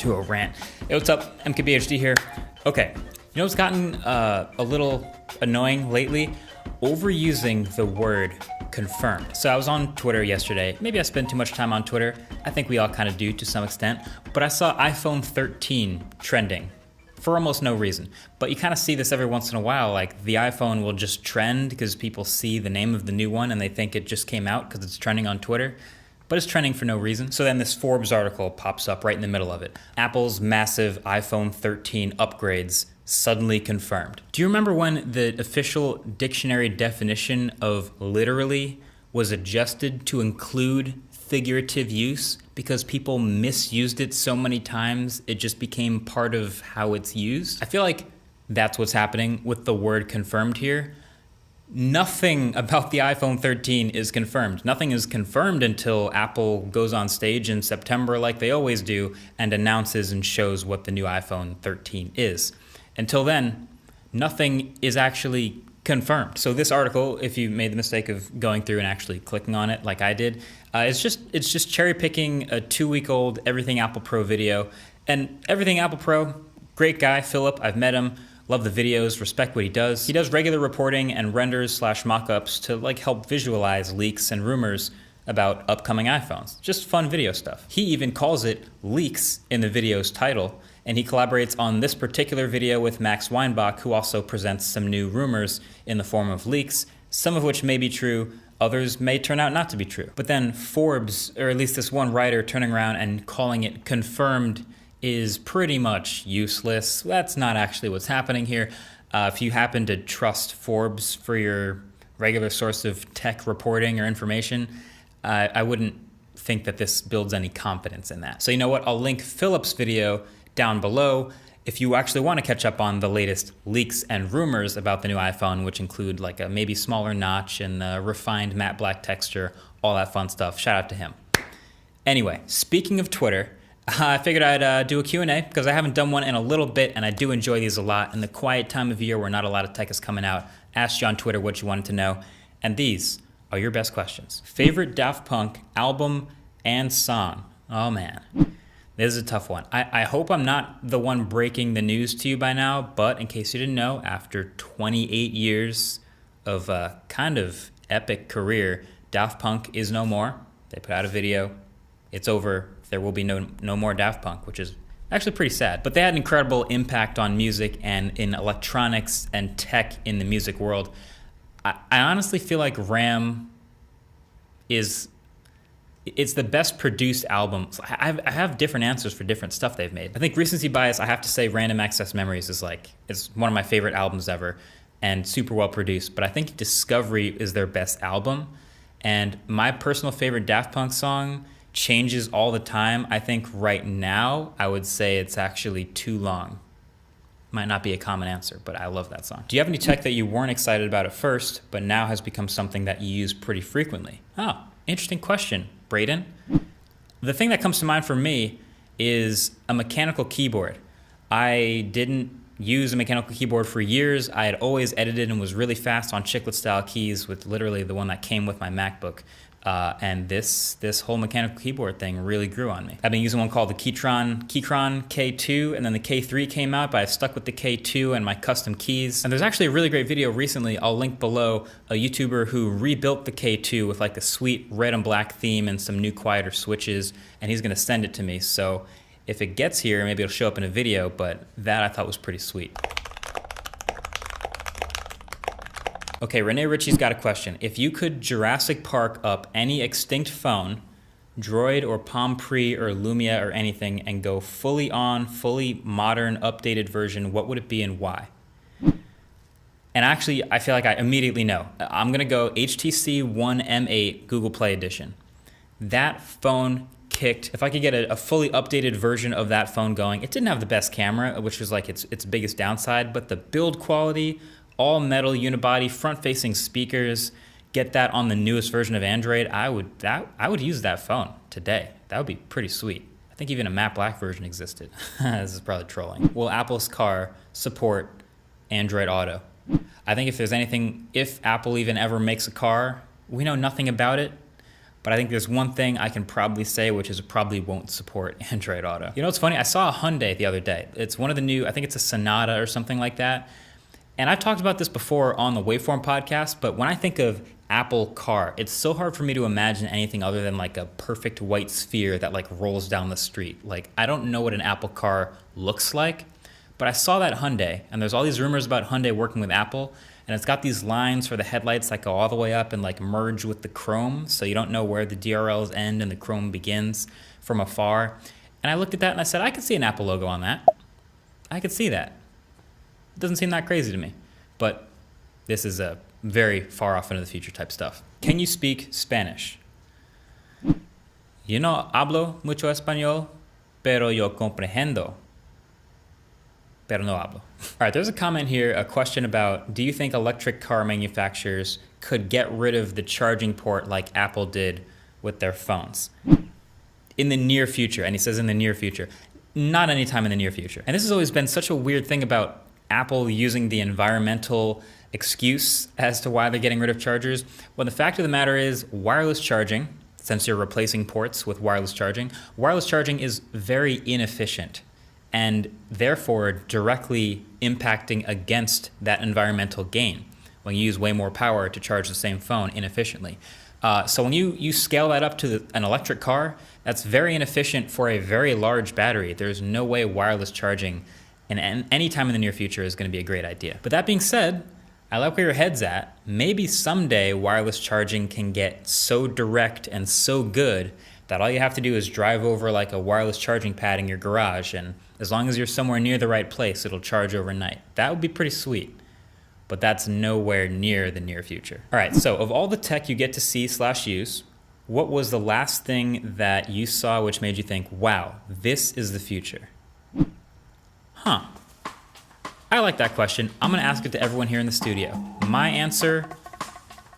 into a rant. Hey, what's up? MKBHD here. Okay, you know what's gotten a little annoying lately? Overusing the word confirmed. So I was on Twitter yesterday. Maybe I spend too much time on Twitter. I think we all kind of do to some extent. But I saw iPhone 13 trending for almost no reason. But you kind of see this every once in a while. Like the iPhone will just trend because people see the name of the new one and they think it just came out because it's trending on Twitter. But it's trending for no reason. So then this Forbes article pops up right in the middle of it. Apple's massive iPhone 13 upgrades suddenly confirmed. Do you remember when the official dictionary definition of literally was adjusted to include figurative use because people misused it so many times it just became part of how it's used? I feel like that's what's happening with the word confirmed here. Nothing about the iPhone 13 is confirmed. Nothing is confirmed until Apple goes on stage in September like they always do and announces and shows what the new iPhone 13 is. Until then, nothing is actually confirmed. So this article, if you made the mistake of going through and actually clicking on it like I did, it's just cherry picking a 2-week-old Everything Apple Pro video. And Everything Apple Pro, great guy, Philip, I've met him. Love the videos, respect what he does. He does regular reporting and renders / mockups to like help visualize leaks and rumors about upcoming iPhones. Just fun video stuff. He even calls it leaks in the video's title, and he collaborates on this particular video with Max Weinbach, who also presents some new rumors in the form of leaks, some of which may be true, others may turn out not to be true. But then Forbes, or at least this one writer, turning around and calling it confirmed is pretty much useless. That's not actually what's happening here. If you happen to trust Forbes for your regular source of tech reporting or information, I wouldn't think that this builds any confidence in that. So you know what? I'll link Philip's video down below if you actually want to catch up on the latest leaks and rumors about the new iPhone, which include like a maybe smaller notch and a refined matte black texture, all that fun stuff. Shout out to him. Anyway, speaking of Twitter, I figured I'd do a Q&A because I haven't done one in a little bit and I do enjoy these a lot. In the quiet time of year where not a lot of tech is coming out, asked you on Twitter what you wanted to know, and these are your best questions. Favorite Daft Punk album and song? Oh man, this is a tough one. I hope I'm not the one breaking the news to you by now, but in case you didn't know, after 28 years of a kind of epic career, Daft Punk is no more. They put out a video. It's over. There will be no more Daft Punk, which is actually pretty sad. But they had an incredible impact on music and in electronics and tech in the music world. I honestly feel like Ram it's the best produced album. I have different answers for different stuff they've made. I think recency bias, I have to say Random Access Memories is one of my favorite albums ever and super well produced. But I think Discovery is their best album. And my personal favorite Daft Punk song changes all the time. I think right now, I would say it's actually Too Long. Might not be a common answer, but I love that song. Do you have any tech that you weren't excited about at first, but now has become something that you use pretty frequently? Oh, interesting question, Brayden. The thing that comes to mind for me is a mechanical keyboard. I didn't use a mechanical keyboard for years. I had always edited and was really fast on chiclet style keys with literally the one that came with my MacBook. And this whole mechanical keyboard thing really grew on me. I've been using one called the Keychron K2, and then the K3 came out, but I stuck with the K2 and my custom keys. And there's actually a really great video recently, I'll link below, a YouTuber who rebuilt the K2 with like a sweet red and black theme and some new quieter switches, and he's gonna send it to me. So if it gets here, maybe it'll show up in a video, but that I thought was pretty sweet. Okay, Renee Ritchie's got a question. If you could Jurassic Park up any extinct phone, Droid or Palm Pre or Lumia or anything, and go fully modern, updated version, what would it be and why? And actually, I feel like I immediately know. I'm gonna go HTC One M8 Google Play Edition. That phone kicked. If I could get a fully updated version of that phone going, it didn't have the best camera, which was like its biggest downside, but the build quality, all metal unibody, front-facing speakers, get that on the newest version of Android, I would use that phone today. That would be pretty sweet. I think even a matte black version existed. This is probably trolling. Will Apple's car support Android Auto? I think if there's anything, if Apple even ever makes a car, we know nothing about it, but I think there's one thing I can probably say, which is it probably won't support Android Auto. You know what's funny? I saw a Hyundai the other day. It's one of the new, I think it's a Sonata or something like that. And I've talked about this before on the Waveform podcast, but when I think of Apple Car, it's so hard for me to imagine anything other than like a perfect white sphere that like rolls down the street. Like, I don't know what an Apple Car looks like, but I saw that Hyundai, and there's all these rumors about Hyundai working with Apple, and it's got these lines for the headlights that go all the way up and like merge with the chrome, so you don't know where the DRLs end and the chrome begins from afar. And I looked at that and I said, I could see an Apple logo on that. I could see that. It doesn't seem that crazy to me, but this is a very far off into the future type stuff. Can you speak Spanish? You no hablo mucho español, pero yo comprendo. Pero no hablo. All right, there's a comment here, a question about, do you think electric car manufacturers could get rid of the charging port like Apple did with their phones? In the near future, and he says in the near future, not anytime in the near future. And this has always been such a weird thing about Apple using the environmental excuse as to why they're getting rid of chargers. Well, the fact of the matter is wireless charging, since you're replacing ports with wireless charging is very inefficient and therefore directly impacting against that environmental gain when you use way more power to charge the same phone inefficiently. So when you scale that up to an electric car, that's very inefficient for a very large battery. There's no way wireless charging in any time in the near future is going to be a great idea. But that being said, I like where your head's at. Maybe someday wireless charging can get so direct and so good that all you have to do is drive over like a wireless charging pad in your garage, and as long as you're somewhere near the right place, it'll charge overnight. That would be pretty sweet, but that's nowhere near the near future. All right, so of all the tech you get to see/use, what was the last thing that you saw which made you think, wow, this is the future? Huh. I like that question. I'm gonna ask it to everyone here in the studio. My answer,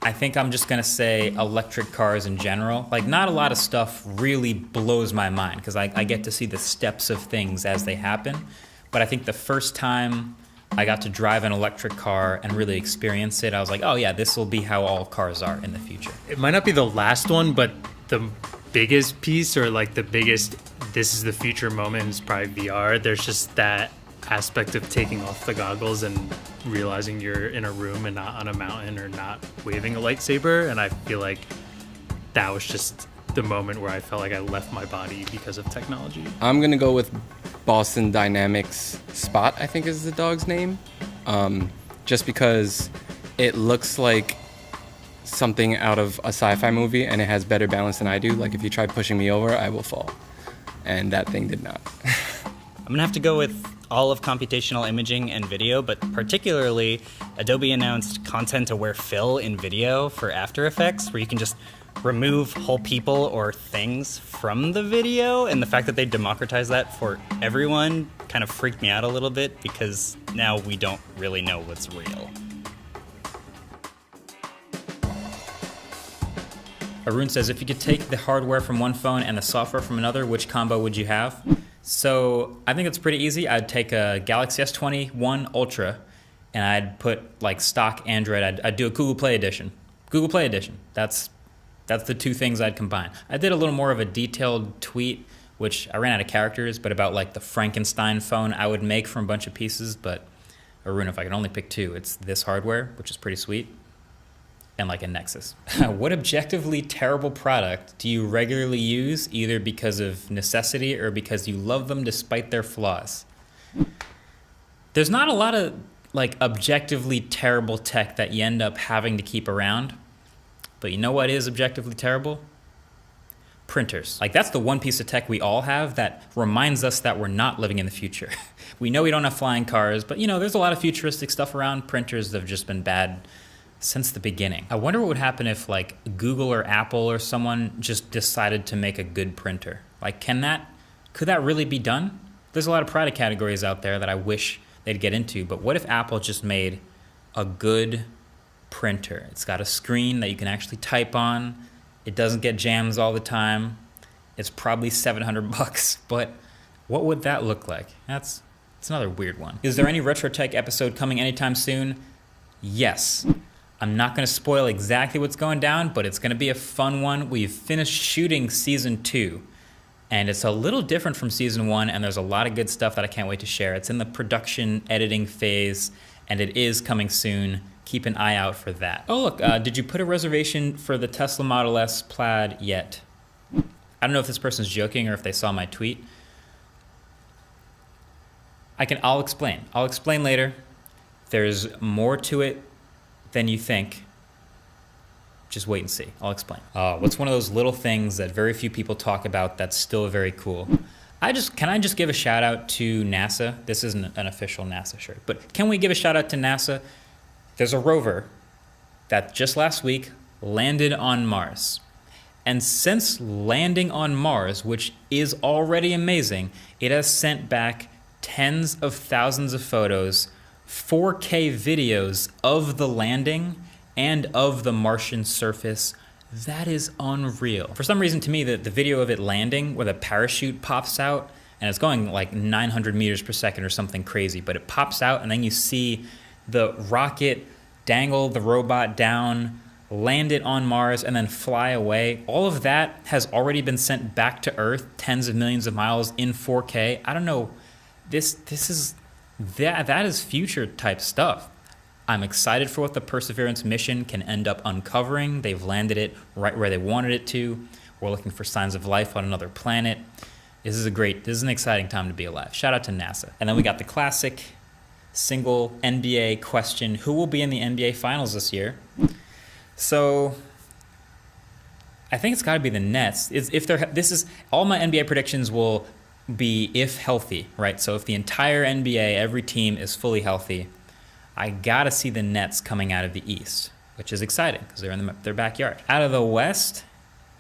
I think I'm just gonna say electric cars in general. Like, not a lot of stuff really blows my mind because I get to see the steps of things as they happen. But I think the first time I got to drive an electric car and really experience it, I was like, oh yeah, this will be how all cars are in the future. It might not be the last one, but the biggest piece, or like the biggest this is the future moment, is probably VR. There's just that aspect of taking off the goggles and realizing you're in a room and not on a mountain or not waving a lightsaber, and I feel like that was just the moment where I felt like I left my body because of technology. I'm gonna go with Boston Dynamics Spot, I think is the dog's name, just because it looks like something out of a sci-fi movie and it has better balance than I do. Like, if you try pushing me over, I will fall, and that thing did not. I'm gonna have to go with all of computational imaging and video, but particularly Adobe announced content-aware fill in video for After Effects, where you can just remove whole people or things from the video, and the fact that they democratized that for everyone kind of freaked me out a little bit, because now we don't really know what's real. Arun says, if you could take the hardware from one phone and the software from another, which combo would you have? So I think it's pretty easy. I'd take a Galaxy S21 Ultra and I'd put like stock Android. I'd do a Google Play Edition. Google Play Edition. That's the two things I'd combine. I did a little more of a detailed tweet, which I ran out of characters, but about like the Frankenstein phone I would make from a bunch of pieces. But Arun, if I could only pick two, it's this hardware, which is pretty sweet, and like a Nexus. What objectively terrible product do you regularly use, either because of necessity or because you love them despite their flaws? There's not a lot of like objectively terrible tech that you end up having to keep around, but you know what is objectively terrible? Printers. Like, that's the one piece of tech we all have that reminds us that we're not living in the future. We know we don't have flying cars, but you know, there's a lot of futuristic stuff around. Printers have just been bad since the beginning. I wonder what would happen if like Google or Apple or someone just decided to make a good printer. Like, could that really be done? There's a lot of product categories out there that I wish they'd get into, but what if Apple just made a good printer? It's got a screen that you can actually type on. It doesn't get jams all the time. It's probably $700, but what would that look like? It's another weird one. Is there any retro tech episode coming anytime soon? Yes. I'm not going to spoil exactly what's going down, but it's going to be a fun one. We've finished shooting season 2, and it's a little different from season 1, and there's a lot of good stuff that I can't wait to share. It's in the production editing phase, and it is coming soon. Keep an eye out for that. Oh, look, did you put a reservation for the Tesla Model S Plaid yet? I don't know if this person's joking or if they saw my tweet. I'll explain. I'll explain later. There's more to it than you think. Just wait and see. I'll explain. What's one of those little things that very few people talk about that's still very cool? Can I just give a shout out to NASA? This isn't an official NASA shirt, but can we give a shout out to NASA? There's a rover that just last week landed on Mars. And since landing on Mars, which is already amazing, it has sent back tens of thousands of photos, 4K videos of the landing and of the Martian surface. That is unreal. For some reason, to me, the video of it landing where the parachute pops out and it's going like 900 meters per second or something crazy, but it pops out and then you see the rocket dangle the robot down, land it on Mars, and then fly away. All of that has already been sent back to Earth tens of millions of miles in 4K. I don't know. That is future type stuff. I'm excited for what the Perseverance mission can end up uncovering. They've landed it right where they wanted it to. We're looking for signs of life on another planet. This is an exciting time to be alive. Shout out to NASA. And then we got the classic single NBA question. Who will be in the NBA Finals this year? So I think it's got to be the Nets. All my NBA predictions will be if healthy, right? So if the entire NBA, every team is fully healthy, I gotta see the Nets coming out of the East, which is exciting because they're in their backyard. Out of the West,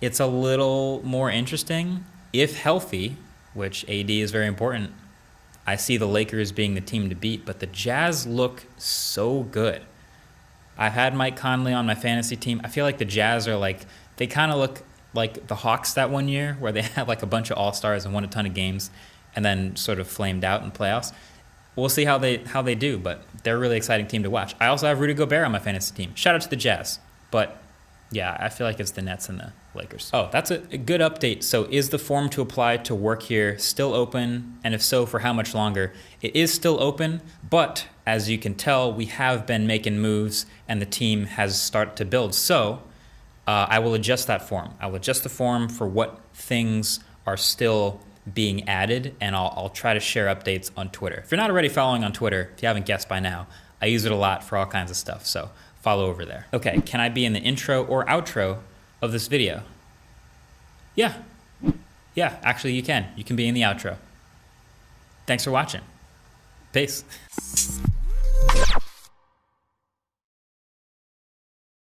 it's a little more interesting. If healthy, which AD is very important, I see the Lakers being the team to beat, but the Jazz look so good. I've had Mike Conley on my fantasy team. I feel like the Jazz they kind of look like the Hawks that one year where they had like a bunch of all-stars and won a ton of games and then sort of flamed out in playoffs. We'll see how they do, but they're a really exciting team to watch. I also have Rudy Gobert on my fantasy team. Shout out to the Jazz. But yeah, I feel like it's the Nets and the Lakers. Oh, that's a good update. So is the form to apply to work here still open? And if so, for how much longer? It is still open, but as you can tell, we have been making moves and the team has started to build. So I will adjust that form. I will adjust the form for what things are still being added, and I'll try to share updates on Twitter. If you're not already following on Twitter, if you haven't guessed by now, I use it a lot for all kinds of stuff, so follow over there. Okay, can I be in the intro or outro of this video? Yeah, actually you can. You can be in the outro. Thanks for watching. Peace.